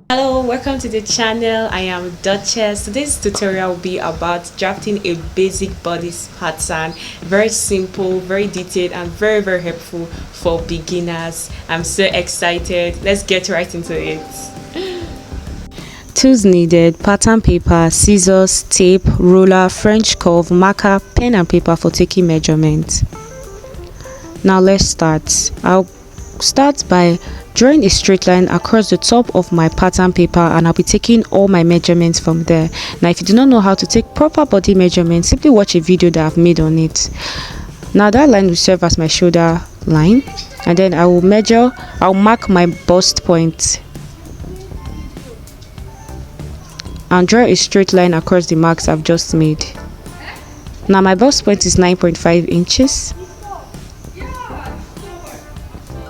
Hello, welcome to the channel. I am Duchess. Today's tutorial will be about drafting a basic bodice pattern. Very simple, very detailed, and very helpful for beginners. I'm so excited. Let's get right into it. Tools needed: pattern paper, scissors, tape, ruler, French curve, marker, pen and paper for taking measurements. Now let's start. I'll start by drawing a straight line across the top of my pattern paper, and I'll be taking all my measurements from there. Now if you do not know how to take proper body measurements, simply watch a video that I've made on it. Now that line will serve as my shoulder line, and then I'll mark my bust point and draw a straight line across the marks I've just made. Now my bust point is 9.5 inches.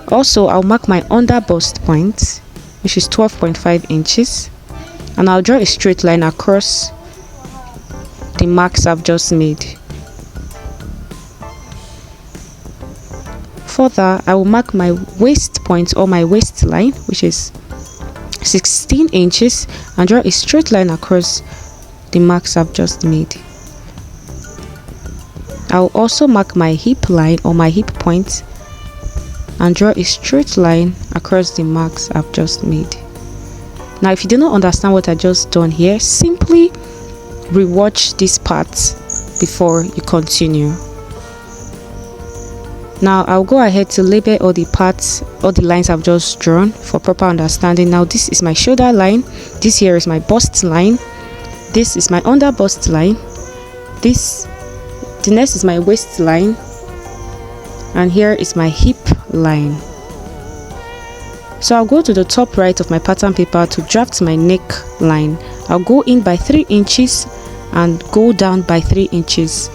Also, I'll mark my under bust point, which is 12.5 inches, and I'll draw a straight line across the marks I've just made. Further, I will mark my waist point or my waistline, which is 16 inches, and draw a straight line across the marks I've just made. I'll also mark my hip line or my hip point and draw a straight line across the marks I've just made. Now if you do not understand what I just done here, simply rewatch this part before you continue. Now I'll go ahead to label all the parts, all the lines I've just drawn for proper understanding. Now this is my shoulder line, this here is my bust line, this is my under bust line, the next is my waistline, and here is my hip line. So I'll go to the top right of my pattern paper to draft my neck line. I'll go in by 3 inches and go down by 3 inches.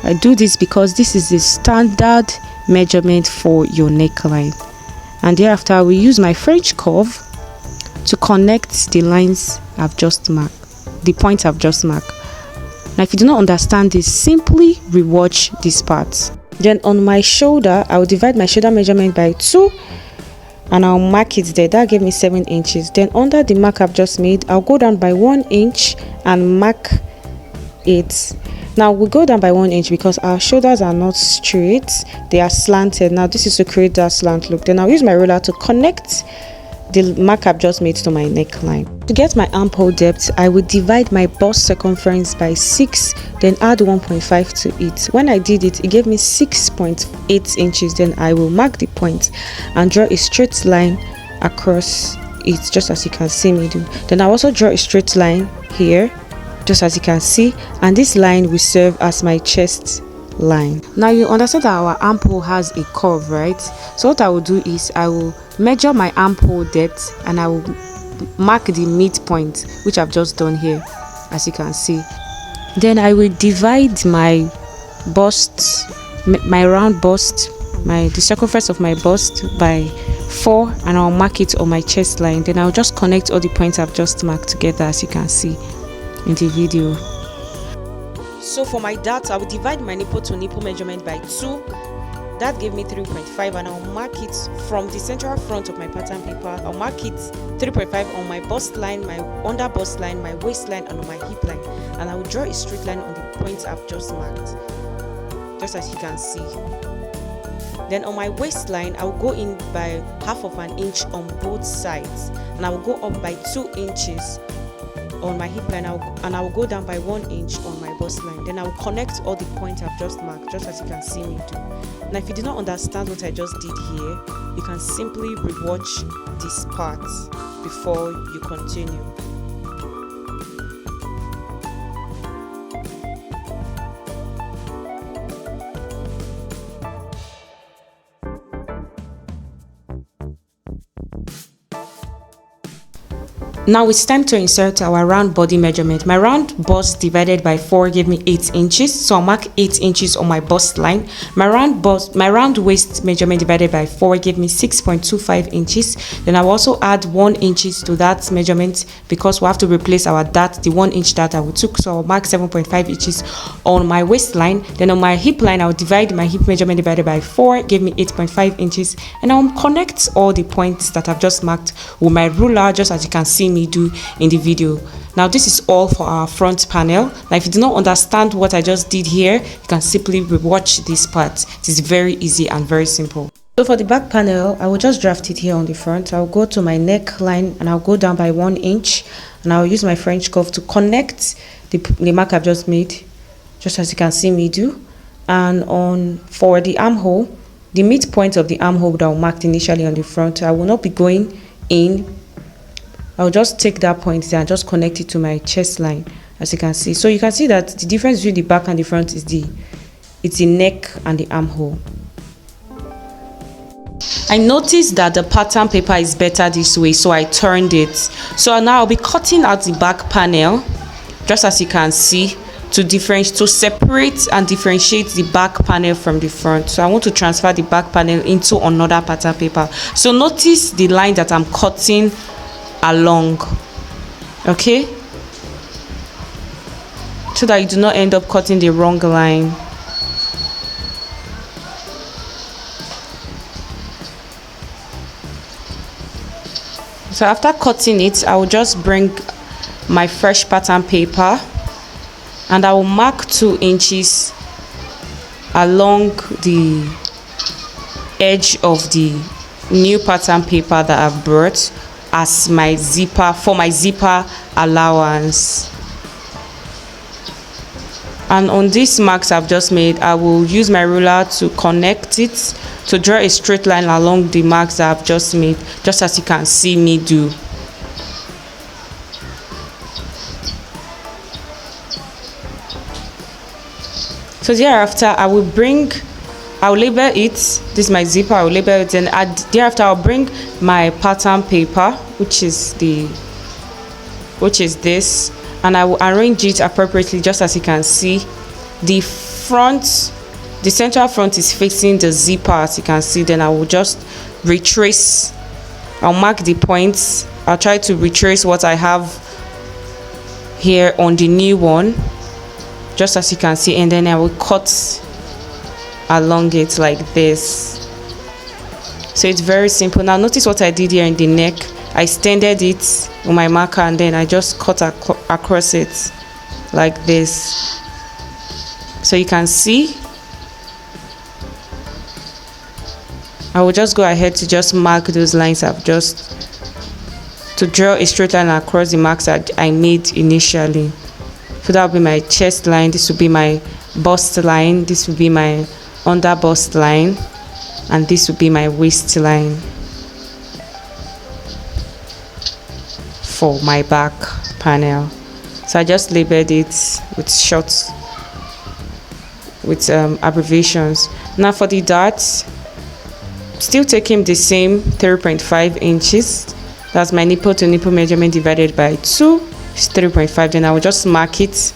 I do this because this is the standard measurement for your neckline. And thereafter I will use my French curve to connect the lines I've just marked, the points I've just marked. Now if you do not understand this, simply rewatch this part. Then on my shoulder, I will divide my shoulder measurement by 2 and I'll mark it there. That gave me 7 inches. Then under the mark I've just made, I'll go down by 1 inch and mark it. Now we go down by 1 inch because our shoulders are not straight, they are slanted. Now this is to create that slant look. Then I'll use my ruler to connect the mark I've just made to my neckline. To get my armhole depth, I will divide my bust circumference by 6, then add 1.5 to it. When I did it, it gave me 6.8 inches. Then I will mark the point and draw a straight line across it, just as you can see me do. Then I'll also draw a straight line here, just as you can see, and this line will serve as my chest line. Now you understand that our armhole has a curve, right? So what I will do is I will measure my armhole depth and I will mark the midpoint, which I've just done here, as you can see. Then I will divide my bust, my round bust, the circumference of my bust by 4, and I'll mark it on my chest line. Then I'll just connect all the points I've just marked together, as you can see in the video. So for my darts, I will divide my nipple to nipple measurement by 2. That gave me 3.5, and I'll mark it from the central front of my pattern paper. I'll mark it 3.5 on my bust line, my under bust line, my waistline, and on my hip line. And I will draw a straight line on the points I've just marked, just as you can see. Then on my waistline, I will go in by half of an inch on both sides, and I will go up by 2 inches on my hip line, and I will go down by 1 inch on my bust line. Then I will connect all the points I've just marked, just as you can see me do. Now if you do not understand what I just did here, you can simply rewatch this part before you continue. Now it's time to insert our round body measurement. My round bust divided by 4 gave me 8 inches, so I'll mark 8 inches on my bust line. My round waist measurement divided by 4 gave me 6.25 inches. Then I'll also add 1 inches to that measurement because we have to replace our dart, the 1 inch dart that we took. So I'll mark 7.5 inches on my waistline. Then on my hip line, I'll divide my hip measurement divided by 4, gave me 8.5 inches, and I'll connect all the points that I've just marked with my ruler, just as you can see me do in the video. Now this is all for our front panel. Now if you do not understand what I just did here, you can simply watch this part. It is very easy and very simple. So for the back panel, I will just draft it here on the front. I'll go to my neckline and I'll go down by 1 inch, and I'll use my French cuff to connect the mark I've just made, just as you can see me do. And for the armhole, the midpoint of the armhole that I marked initially on the front, I will not be going in. I'll just take that point there and just connect it to my chest line, as you can see. So you can see that the difference between the back and the front is the neck and the armhole. I noticed that the pattern paper is better this way, so I turned it. So now I'll be cutting out the back panel, just as you can see, to separate and differentiate the back panel from the front. So I want to transfer the back panel into another pattern paper. So notice the line that I'm cutting along, okay, so that you do not end up cutting the wrong line. So after cutting it, I will just bring my fresh pattern paper and I will mark 2 inches along the edge of the new pattern paper that I've brought as my zipper, for my zipper allowance. And on these marks I've just made, I will use my ruler to connect it, to draw a straight line along the marks that I've just made, just as you can see me do. So thereafter I'll label it. This is my zipper. I'll label it, and thereafter I'll bring my pattern paper, which is this, and I will arrange it appropriately, just as you can see. The central front is facing the zipper, as you can see. Then I will just retrace. I'll mark the points. I'll try to retrace what I have here on the new one, just as you can see, and then I will cut along it like this. So it's very simple. Now notice what I did here in the neck. I extended it with my marker and then I just cut across it like this. So you can see, I will just go ahead to just mark those lines to draw a straight line across the marks that I made initially. So that will be my chest line, this will be my bust line, this will be my under bust line, and this will be my waistline for my back panel. So I just labeled it with short, with abbreviations. Now for the darts, still taking the same 3.5 inches. That's my nipple to nipple measurement divided by 2 is 3.5. Then I will just mark it,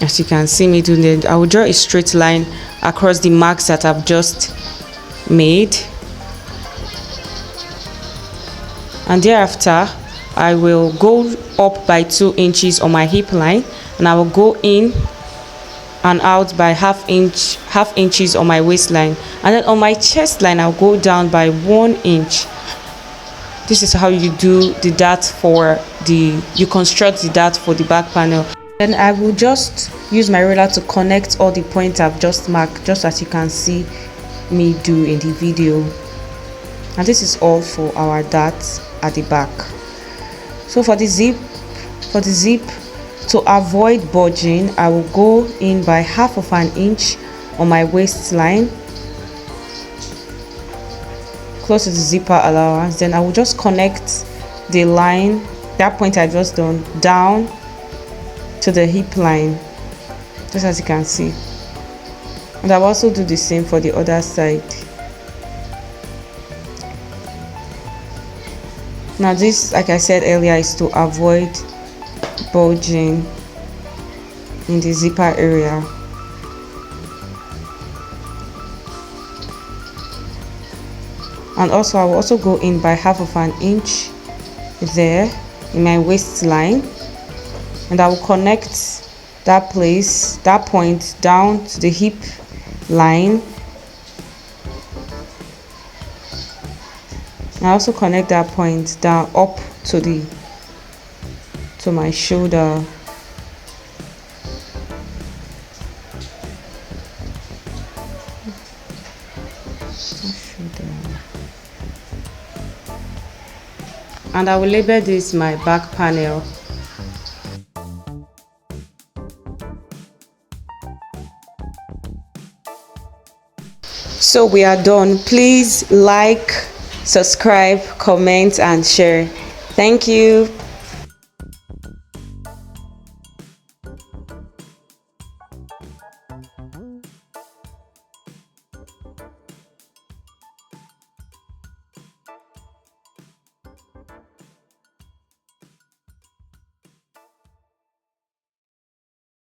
as you can see me doing it. I will draw a straight line across the marks that I've just made, and thereafter I will go up by 2 inches on my hip line, and I will go in and out by half inches on my waistline, and then on my chest line I'll go down by 1 inch. This is how you do the dart you construct the dart for the back panel. Then I will just use my ruler to connect all the points I've just marked, just as you can see me do in the video. And this is all for our dart at the back. So for the zip, to avoid bulging, I will go in by half of an inch on my waistline, close to the zipper allowance. Then I will just connect the line, that point I just done, down to the hip line, just as you can see. And I'll also do the same for the other side. Now this, like I said earlier, is to avoid bulging in the zipper area. And also I will also go in by 1/2 inch there in my waistline, and I will connect that place, that point, down to the hip line. I also connect that point down up to my shoulder. And I will label this my back panel. So we are done. Please like, subscribe, comment and share. Thank you.